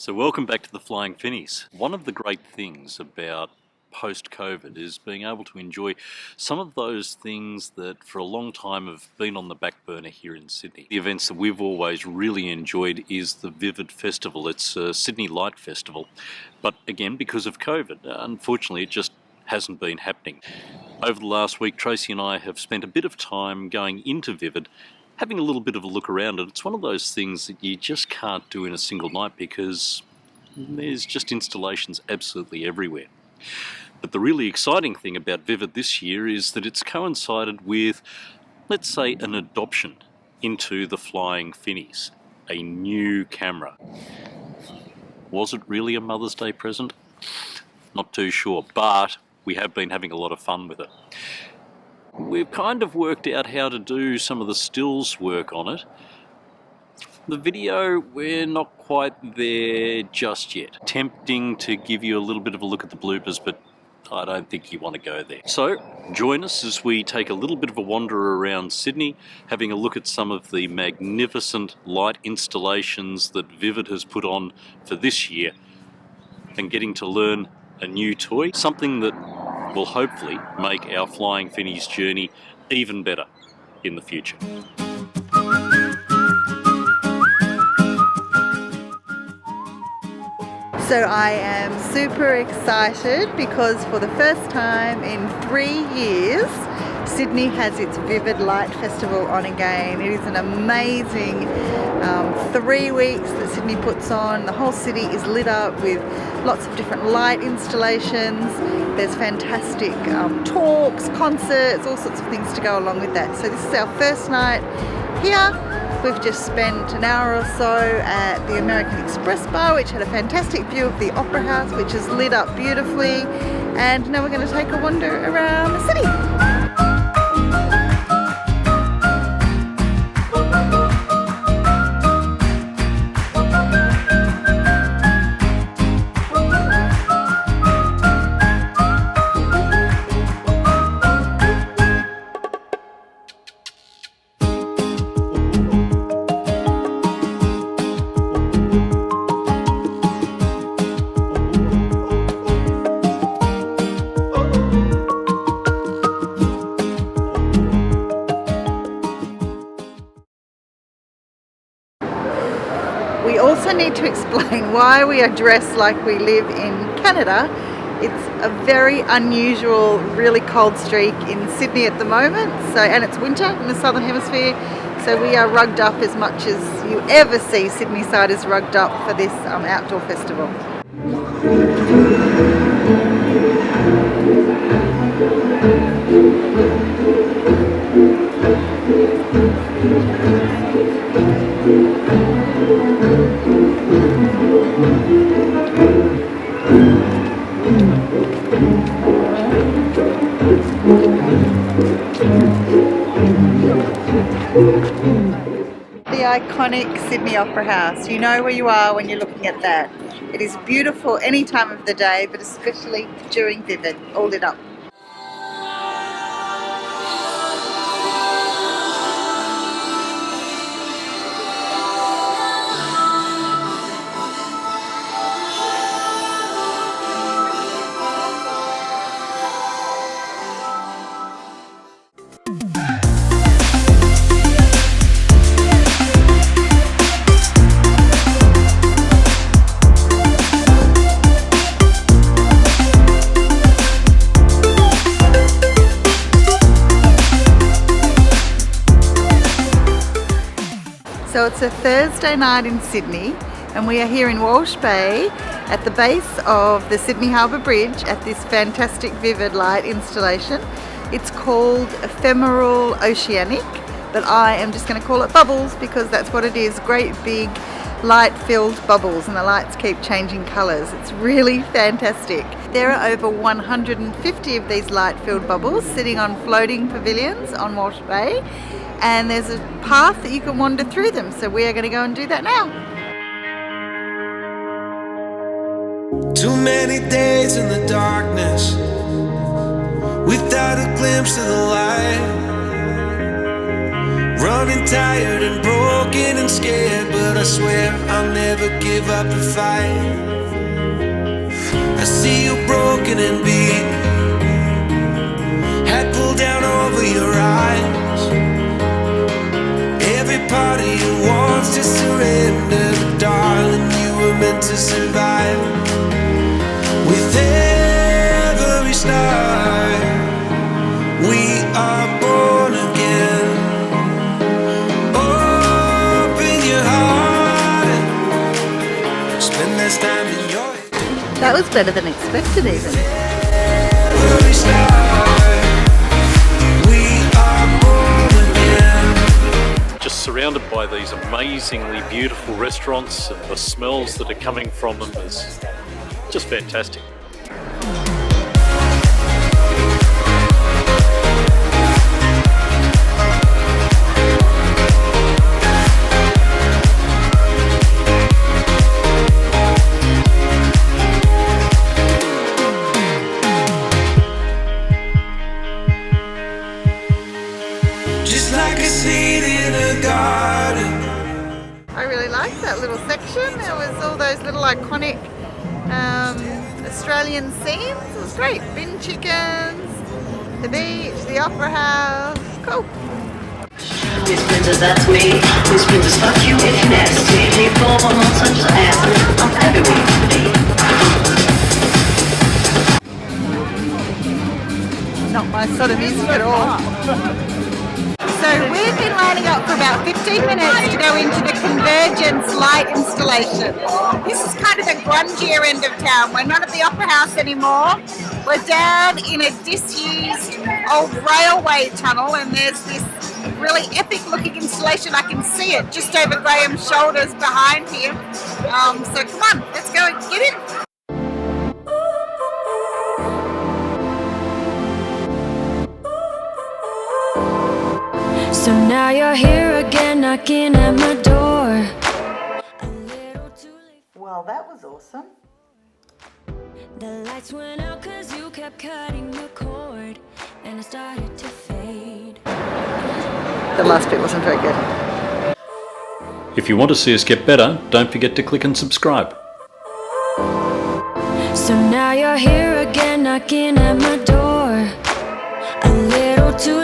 So welcome back to the Flying Finnies. One of the great things about post-COVID is being able to enjoy some of those things that for a long time have been on the back burner here in Sydney. The events that we've always really enjoyed is the Vivid Festival. It's a Sydney Light Festival, but again, because of COVID, unfortunately it just hasn't been happening. Over the last week, Tracy and I have spent a bit of time going into Vivid, having a little bit of a look around, and it's one of those things that you just can't do in a single night because there's just installations absolutely everywhere. But the really exciting thing about Vivid this year is that it's coincided with, let's say, an adoption into the Flying Finnies, a new camera. Was it really a Mother's Day present? Not too sure, but we have been having a lot of fun with it. We've kind of worked out how to do some of the stills work on it. The video, we're not quite there just yet. Tempting to give you a little bit of a look at the bloopers, but I don't think you want to go there. So join us as we take a little bit of a wander around Sydney, having a look at some of the magnificent light installations that Vivid has put on for this year, and getting to learn a new toy, something that will hopefully make our Flying Finnies journey even better in the future. So I am super excited because for the first time in 3 years, Sydney has its Vivid Light Festival on again. It is an amazing 3 weeks that Sydney puts on. The whole city is lit up with lots of different light installations. There's fantastic talks, concerts, all sorts of things to go along with that. So this is our first night here. We've just spent an hour or so at the American Express bar, which had a fantastic view of the Opera House, which is lit up beautifully. And now we're going to take a wander around the city. We also need to explain why we are dressed like we live in Canada. It's a very unusual, really cold streak in Sydney at the moment, and it's winter in the Southern Hemisphere, so we are rugged up as much as you ever see Sydney-siders rugged up for this outdoor festival. The iconic Sydney Opera House. You know where you are when you're looking at that. It is beautiful any time of the day, but especially during Vivid, all lit up. So it's a Thursday night in Sydney, and we are here in Walsh Bay at the base of the Sydney Harbour Bridge at this fantastic Vivid light installation. It's called Ephemeral Oceanic, but I am just going to call it Bubbles because that's what it is. Great big light-filled bubbles, and the lights keep changing colours. It's really fantastic. There are over 150 of these light-filled bubbles sitting on floating pavilions on Walsh Bay, and there's a path that you can wander through them, so we are going to go and do that now. Too many days in the darkness without a glimpse of the light. running tired and broken and scared, but I swear I'll never give up the fight. I see you broken and beat, head pulled down over your eyes. Every part of you wants to surrender, but darling, you were meant to survive. With every star, we are born again. Open your heart and spend less time in your head. That was better than expected even. Every star, we are born again. Just surrounded by these amazingly beautiful restaurants, and the smells that are coming from them is just fantastic. Just like a seed in a garden. I really liked that little section. There was all those little iconic Australian scenes. It was great. Bin chickens, the beach, the opera house. Cool. Miss Princess, that's me. Miss Princess, fuck you if you're nasty. Leave 4 on such an ass. I'm everywhere you can be. Not my sort of music at all. So we've been lining up for about 15 minutes to go into the Convergence light installation. This is kind of the grungier end of town. We're not at the Opera House anymore. We're down in a disused old railway tunnel, and there's this really epic looking installation. I can see it just over Graham's shoulders behind him. So come on, let's go and get in. So now you're here again, knocking at my door. Well, that was awesome. The lights went out cause you kept cutting the cord, and I started to fade. The last bit wasn't very good. If you want to see us get better, don't forget to click and subscribe. So now you're here again, knocking at my door. A little too